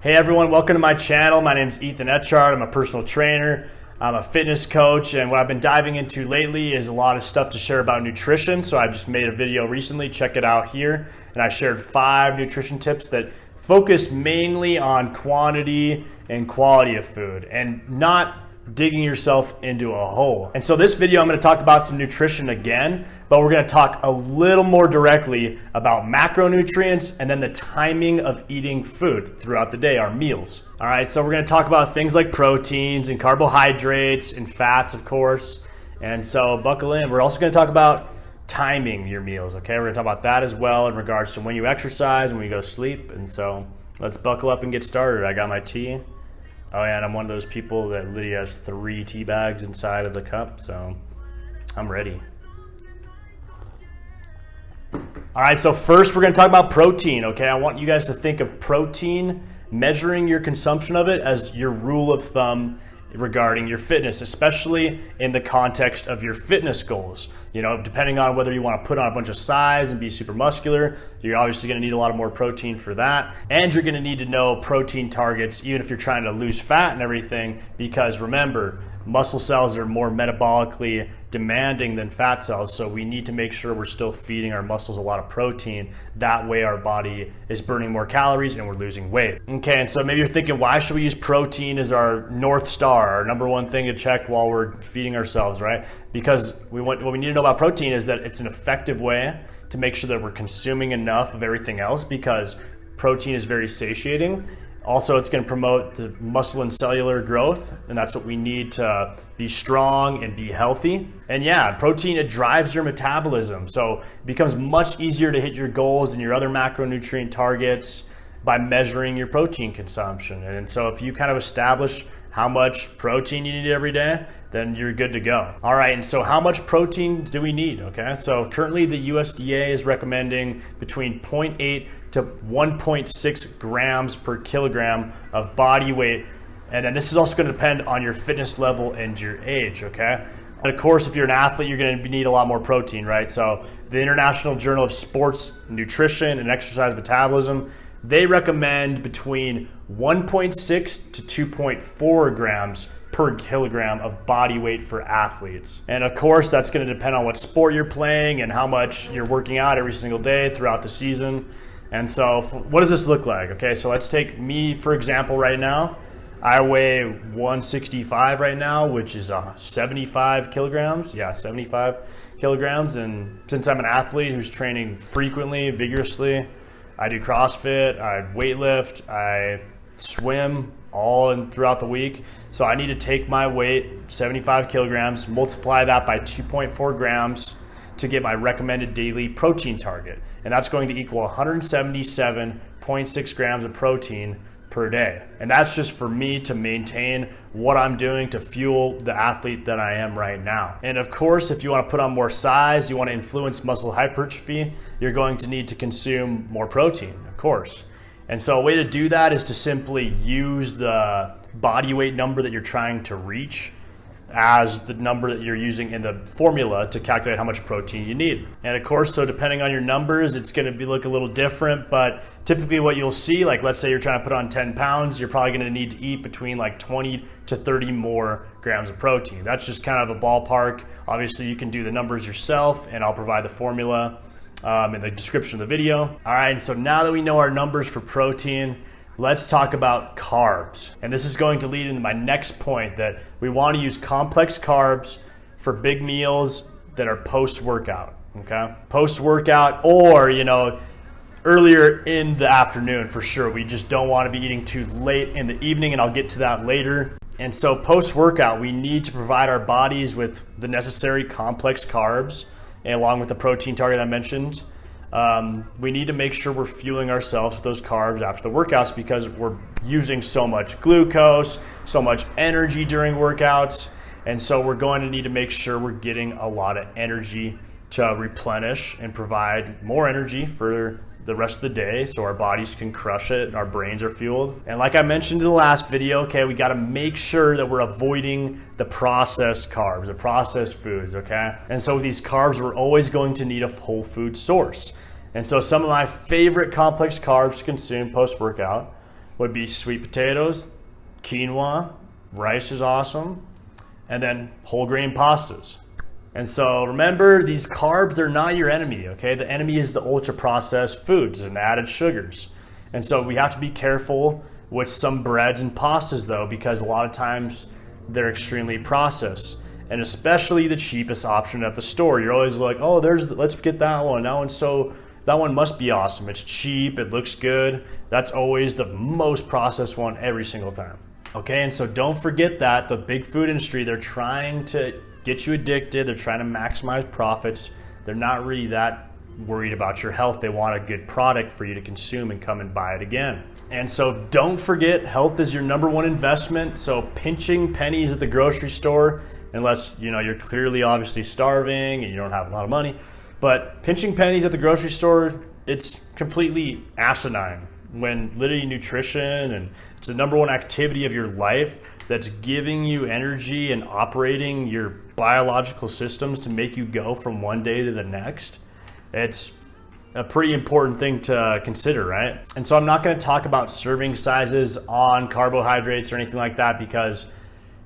Hey everyone, welcome to my channel. My name is Ethan Etchart. I'm a personal trainer. I'm a fitness coach, and what I've been diving into lately is a lot of stuff to share about nutrition. So I just made a video recently, check it out here, and I shared 5 nutrition tips that focus mainly on quantity and quality of food and not digging yourself into a hole. And so this video I'm going to talk about some nutrition again, but we're going to talk a little more directly about macronutrients and then the timing of eating food throughout the day, our meals. All right, so we're going to talk about things like proteins and carbohydrates and fats, of course. And so buckle in. We're also going to talk about timing your meals, okay? We're going to talk about that as well in regards to when you exercise and when you go to sleep. And so let's buckle up and get started. I got my tea. Oh yeah, and I'm one of those people that literally has 3 tea bags inside of the cup, so I'm ready. All right, so first we're gonna talk about protein, okay? I want you guys to think of protein, measuring your consumption of it as your rule of thumb regarding your fitness, especially in the context of your fitness goals. You know, depending on whether you want to put on a bunch of size and be super muscular, you're obviously going to need a lot of more protein for that. And you're going to need to know protein targets, even if you're trying to lose fat and everything, because remember, muscle cells are more metabolically demanding than fat cells, so we need to make sure we're still feeding our muscles a lot of protein. That way our body is burning more calories and we're losing weight. Okay, and so maybe you're thinking, why should we use protein as our North Star, our number one thing to check while we're feeding ourselves, right? Because what we need to know about protein is that it's an effective way to make sure that we're consuming enough of everything else, because protein is very satiating. Also, it's going to promote the muscle and cellular growth, and that's what we need to be strong and be healthy. And yeah, protein, it drives your metabolism, so it becomes much easier to hit your goals and your other macronutrient targets by measuring your protein consumption. And so if you kind of establish how much protein you need every day, then you're good to go. All right, and so how much protein do we need, okay? So currently the USDA is recommending between 0.8 to 1.6 grams per kilogram of body weight. And then this is also gonna depend on your fitness level and your age, okay? And of course, if you're an athlete, you're gonna need a lot more protein, right? So the International Journal of Sports Nutrition and Exercise Metabolism, they recommend between 1.6 to 2.4 grams per kilogram of body weight for athletes. And of course, that's going to depend on what sport you're playing and how much you're working out every single day throughout the season. And so what does this look like? Okay, so let's take me, for example, right now. I weigh 165 right now, which is 75 kilograms. Yeah, 75 kilograms. And since I'm an athlete who's training frequently, vigorously, I do CrossFit, I weightlift, I swim throughout the week. So I need to take my weight, 75 kilograms, multiply that by 2.4 grams to get my recommended daily protein target. And that's going to equal 177.6 grams of protein per day. And that's just for me to maintain what I'm doing to fuel the athlete that I am right now. And of course, if you want to put on more size, you want to influence muscle hypertrophy, you're going to need to consume more protein, of course. And so a way to do that is to simply use the body weight number that you're trying to reach as the number that you're using in the formula to calculate how much protein you need. And of course, so depending on your numbers, it's going to look a little different, but typically what you'll see, like let's say you're trying to put on 10 pounds, you're probably going to need to eat between like 20 to 30 more grams of protein. That's just kind of a ballpark. Obviously, you can do the numbers yourself, and I'll provide the formula in the description of the video. All right, and so now that we know our numbers for protein, let's talk about carbs. And this is going to lead into my next point, that we want to use complex carbs for big meals that are post-workout, okay? Post-workout, or, you know, earlier in the afternoon for sure. We just don't want to be eating too late in the evening, and I'll get to that later. And so post-workout, we need to provide our bodies with the necessary complex carbs, and along with the protein target I mentioned. We need to make sure we're fueling ourselves with those carbs after the workouts, because we're using so much glucose, so much energy during workouts. And so we're going to need to make sure we're getting a lot of energy to replenish and provide more energy for the rest of the day so our bodies can crush it and our brains are fueled. And like I mentioned in the last video, okay, we got to make sure that we're avoiding the processed carbs, the processed foods, okay? And so with these carbs, we're always going to need a whole food source. And so some of my favorite complex carbs to consume post-workout would be sweet potatoes, quinoa, rice is awesome, and then whole grain pastas. And so remember, these carbs are not your enemy, okay? The enemy is the ultra processed foods and added sugars. And so we have to be careful with some breads and pastas though, because a lot of times they're extremely processed. And especially the cheapest option at the store. You're always like, oh, let's get that one. That one must be awesome. It's cheap, it looks good. That's always the most processed one every single time. Okay, and so don't forget that the big food industry, they're trying to get you addicted. They're trying to maximize profits. They're not really that worried about your health. They want a good product for you to consume and come and buy it again. And so don't forget, health is your number one investment. So pinching pennies at the grocery store, unless you're clearly obviously starving and you don't have a lot of money, but pinching pennies at the grocery store, it's completely asinine when literally nutrition, and it's the number one activity of your life that's giving you energy and operating your biological systems to make you go from one day to the next. It's a pretty important thing to consider, right? And so I'm not going to talk about serving sizes on carbohydrates or anything like that, because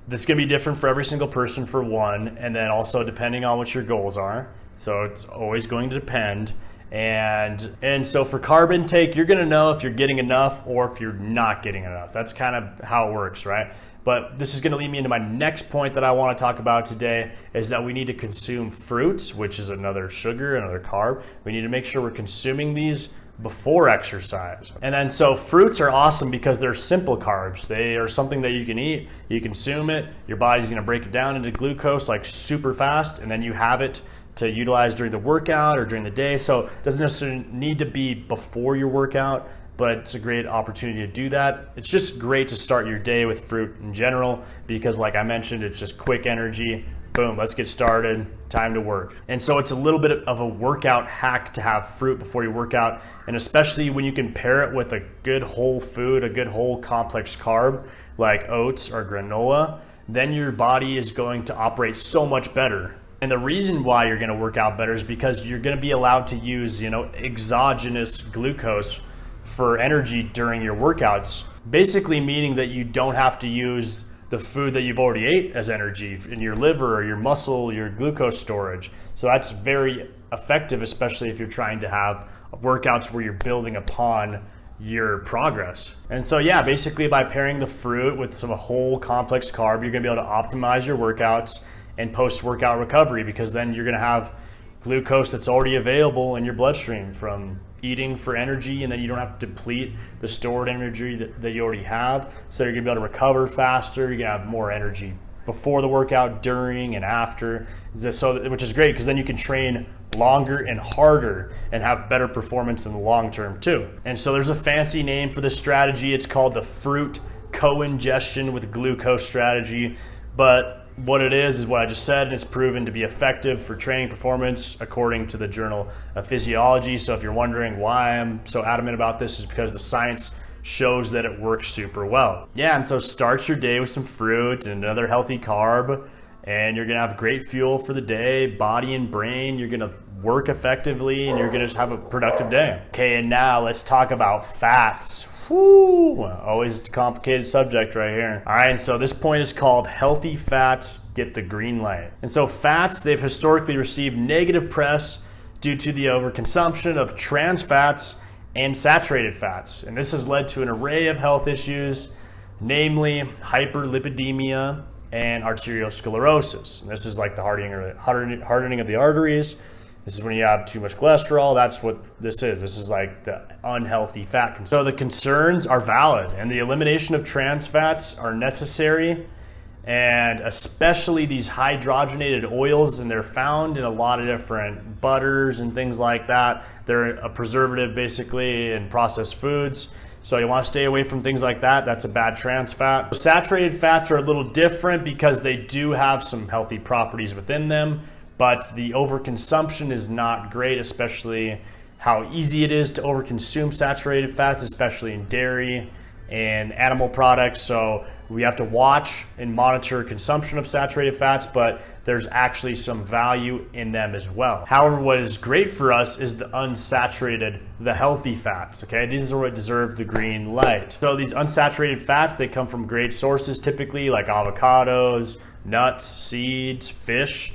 this is going to be different for every single person, for one, and then also depending on what your goals are. So it's always going to depend. And so for carb intake, you're going to know if you're getting enough or if you're not getting enough. That's kind of how it works, right? But this is going to lead me into my next point that I want to talk about today, is that we need to consume fruits, which is another sugar, another carb. We need to make sure we're consuming these before exercise. And then so fruits are awesome because they're simple carbs. They are something that you can eat, you consume it, your body's going to break it down into glucose like super fast, and then you have it to utilize during the workout or during the day. So it doesn't necessarily need to be before your workout, but it's a great opportunity to do that. It's just great to start your day with fruit in general, because like I mentioned, it's just quick energy. Boom, let's get started, time to work. And so it's a little bit of a workout hack to have fruit before you work out, and especially when you can pair it with a good whole food, a good whole complex carb like oats or granola, then your body is going to operate so much better. And the reason why you're going to work out better is because you're going to be allowed to use, exogenous glucose for energy during your workouts, basically meaning that you don't have to use the food that you've already ate as energy in your liver or your muscle, your glucose storage. So that's very effective, especially if you're trying to have workouts where you're building upon your progress. And so yeah, basically by pairing the fruit with some whole complex carb, you're going to be able to optimize your workouts and post-workout recovery, because then you're going to have glucose that's already available in your bloodstream from eating for energy, and then you don't have to deplete the stored energy that you already have. So you're going to be able to recover faster. You're going to have more energy before the workout, during, and after. So, which is great, because then you can train longer and harder and have better performance in the long term too. And so there's a fancy name for this strategy. It's called the fruit co-ingestion with glucose strategy. But what it is what I just said, and it's proven to be effective for training performance according to the Journal of Physiology. So if you're wondering why I'm so adamant about this, is because the science shows that it works super well. Yeah, and so start your day with some fruit and another healthy carb, and you're gonna have great fuel for the day, body and brain. You're gonna work effectively, and you're gonna just have a productive day. Okay, and now let's talk about fats. Whew, always a complicated subject right here. All right, and so this point is called healthy fats get the green light. And so fats, they've historically received negative press due to the overconsumption of trans fats and saturated fats. And this has led to an array of health issues, namely hyperlipidemia and arteriosclerosis. And this is like the hardening of the arteries. This is when you have too much cholesterol. That's what this is. This is like the unhealthy fat. So the concerns are valid, and the elimination of trans fats are necessary, and especially these hydrogenated oils, and they're found in a lot of different butters and things like that. They're a preservative basically in processed foods. So you want to stay away from things like that. That's a bad trans fat. Saturated fats are a little different because they do have some healthy properties within them, but the overconsumption is not great, especially how easy it is to overconsume saturated fats, especially in dairy in animal products. So we have to watch and monitor consumption of saturated fats, but there's actually some value in them as well. However, what is great for us is the unsaturated, the healthy fats, okay? These are what deserve the green light. So these unsaturated fats, they come from great sources, typically like avocados, nuts, seeds, fish,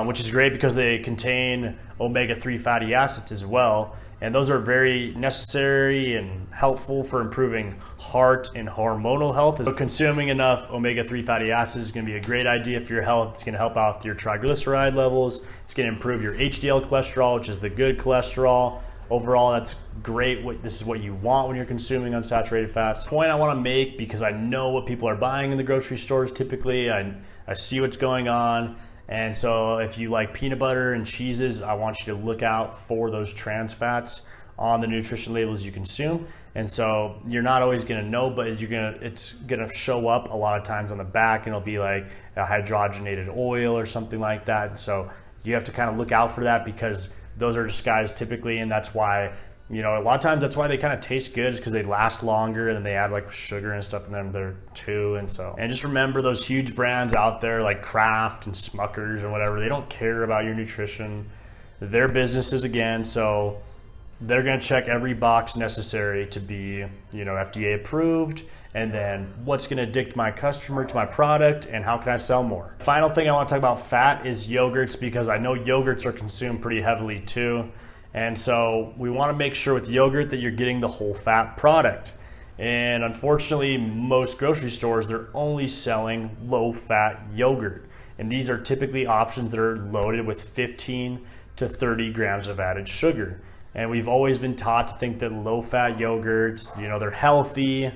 which is great because they contain omega-3 fatty acids as well. And those are very necessary and helpful for improving heart and hormonal health. So consuming enough omega-3 fatty acids is going to be a great idea for your health. It's going to help out with your triglyceride levels. It's going to improve your HDL cholesterol, which is the good cholesterol. Overall, that's great. This is what you want when you're consuming unsaturated fats. The point I want to make, because I know what people are buying in the grocery stores typically, I see what's going on. And so if you like peanut butter and cheeses, I want you to look out for those trans fats on the nutrition labels you consume. And so you're not always going to know, but it's going to show up a lot of times on the back, and it'll be like a hydrogenated oil or something like that. And so you have to kind of look out for that, because those are disguised typically, and that's why, you know, a lot of times that's why they kind of taste good, is because they last longer, and then they add like sugar and stuff in them there too. And just remember those huge brands out there like Kraft and Smuckers or whatever, they don't care about your nutrition. They're businesses again, so they're going to check every box necessary to be, you know, FDA approved, and then what's going to addict my customer to my product, and how can I sell more. Final thing I want to talk about fat is yogurts, because I know yogurts are consumed pretty heavily too. And so we want to make sure with yogurt that you're getting the whole fat product. And unfortunately, most grocery stores, they're only selling low fat yogurt. And these are typically options that are loaded with 15 to 30 grams of added sugar. And we've always been taught to think that low fat yogurts, you know, they're healthy.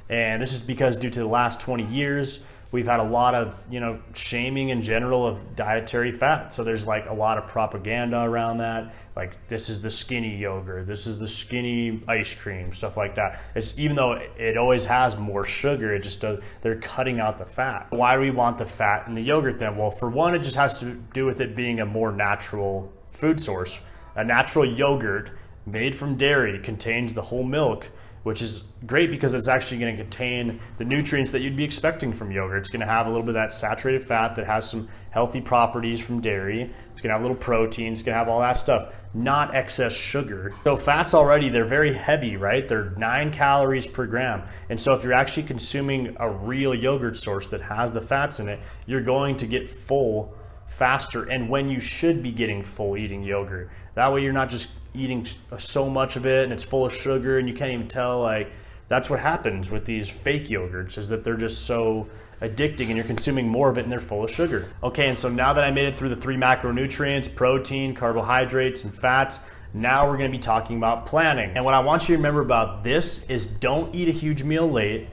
And this is because due to the last 20 years, we've had a lot of, you know, shaming in general of dietary fat. So there's like a lot of propaganda around that. Like, this is the skinny yogurt, this is the skinny ice cream, stuff like that. It's, even though it always has more sugar, it just does, they're cutting out the fat. Why do we want the fat in the yogurt then? Well, for one, it just has to do with it being a more natural food source. A natural yogurt made from dairy contains the whole milk, which is great because it's actually going to contain the nutrients that you'd be expecting from yogurt. It's going to have a little bit of that saturated fat that has some healthy properties from dairy. It's going to have a little protein. It's going to have all that stuff, not excess sugar. So fats already, they're very heavy, right? They're 9 calories per gram. And so if you're actually consuming a real yogurt source that has the fats in it, you're going to get full faster, and when you should be getting full eating yogurt. That way you're not just eating so much of it and it's full of sugar and you can't even tell. Like, that's what happens with these fake yogurts, is that they're just so addicting and you're consuming more of it and they're full of sugar. Okay, and so now that I made it through the 3 macronutrients, protein, carbohydrates, and fats, now we're going to be talking about planning. And what I want you to remember about this is don't eat a huge meal late,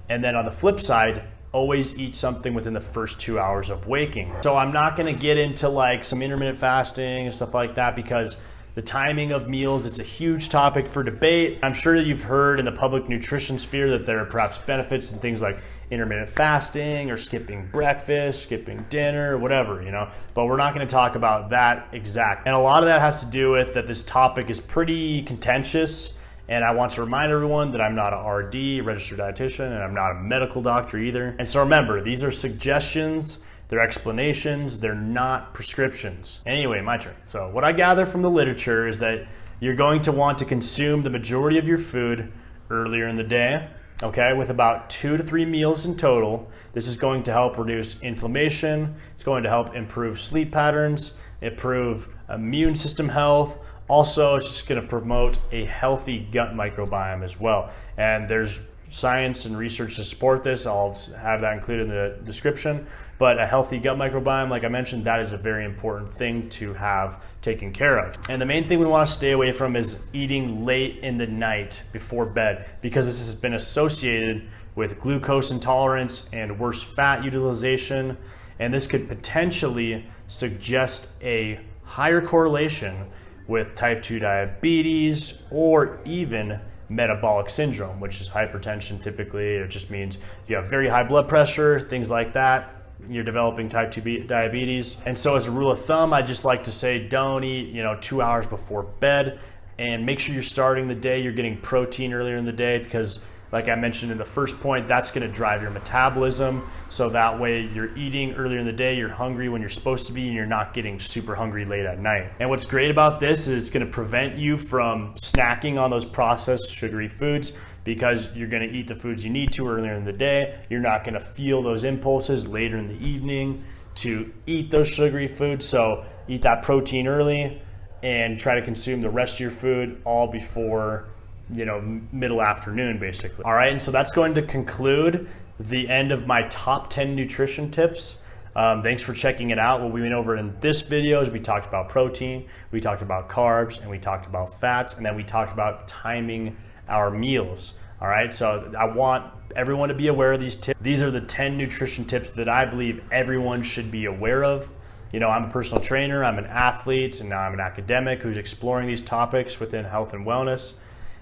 and then on the flip side, always eat something within the first 2 hours of waking. So I'm not going to get into like some intermittent fasting and stuff like that, because the timing of meals, it's a huge topic for debate. I'm sure that you've heard in the public nutrition sphere that there are perhaps benefits in things like intermittent fasting or skipping breakfast, skipping dinner, whatever, you know, but we're not going to talk about that exactly. And a lot of that has to do with that this topic is pretty contentious. And I want to remind everyone that I'm not a RD, registered dietitian, and I'm not a medical doctor either. And so remember, these are suggestions, they're explanations, they're not prescriptions. Anyway, my turn. So what I gather from the literature is that you're going to want to consume the majority of your food earlier in the day, okay, with about 2 to 3 meals in total. This is going to help reduce inflammation. It's going to help improve sleep patterns, improve immune system health. Also, it's just going to promote a healthy gut microbiome as well. And there's science and research to support this. I'll have that included in the description. But a healthy gut microbiome, like I mentioned, that is a very important thing to have taken care of. And the main thing we want to stay away from is eating late in the night before bed, because this has been associated with glucose intolerance and worse fat utilization. And this could potentially suggest a higher correlation with type 2 diabetes or even metabolic syndrome, which is hypertension typically. It just means you have very high blood pressure, things like that. You're developing type 2 diabetes. And so as a rule of thumb, I just like to say don't eat, 2 hours before bed, and make sure you're starting the day, you're getting protein earlier in the day, because Like I mentioned in the first point, that's going to drive your metabolism. So that way you're eating earlier in the day, you're hungry when you're supposed to be, and you're not getting super hungry late at night. And what's great about this is it's going to prevent you from snacking on those processed sugary foods, because you're going to eat the foods you need to earlier in the day. You're not going to feel those impulses later in the evening to eat those sugary foods. So eat that protein early and try to consume the rest of your food all before, middle afternoon, basically. All right, and so that's going to conclude the end of my top 10 nutrition tips. Thanks for checking it out. What we went over in this video is we talked about protein, we talked about carbs, and we talked about fats, and then we talked about timing our meals. All right, so I want everyone to be aware of these tips. These are the 10 nutrition tips that I believe everyone should be aware of. I'm a personal trainer, I'm an athlete, and now I'm an academic who's exploring these topics within health and wellness.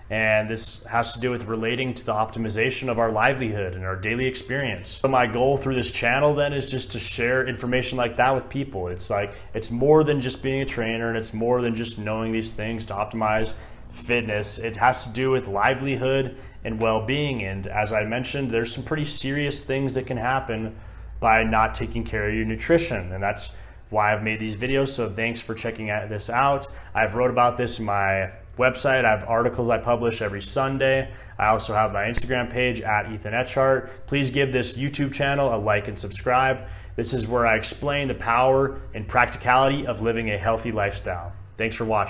And this has to do with relating to the optimization of our livelihood and our daily experience. So my goal through this channel then is just to share information like that with people. It's more than just being a trainer, and it's more than just knowing these things to optimize fitness. It has to do with livelihood and well-being. And as I mentioned, there's some pretty serious things that can happen by not taking care of your nutrition. And that's why I've made these videos. So thanks for checking this out. I've wrote about this in my website. I have articles I publish every Sunday. I also have my Instagram page at Ethan Etchart. Please give this YouTube channel a like and subscribe. This is where I explain the power and practicality of living a healthy lifestyle. Thanks for watching.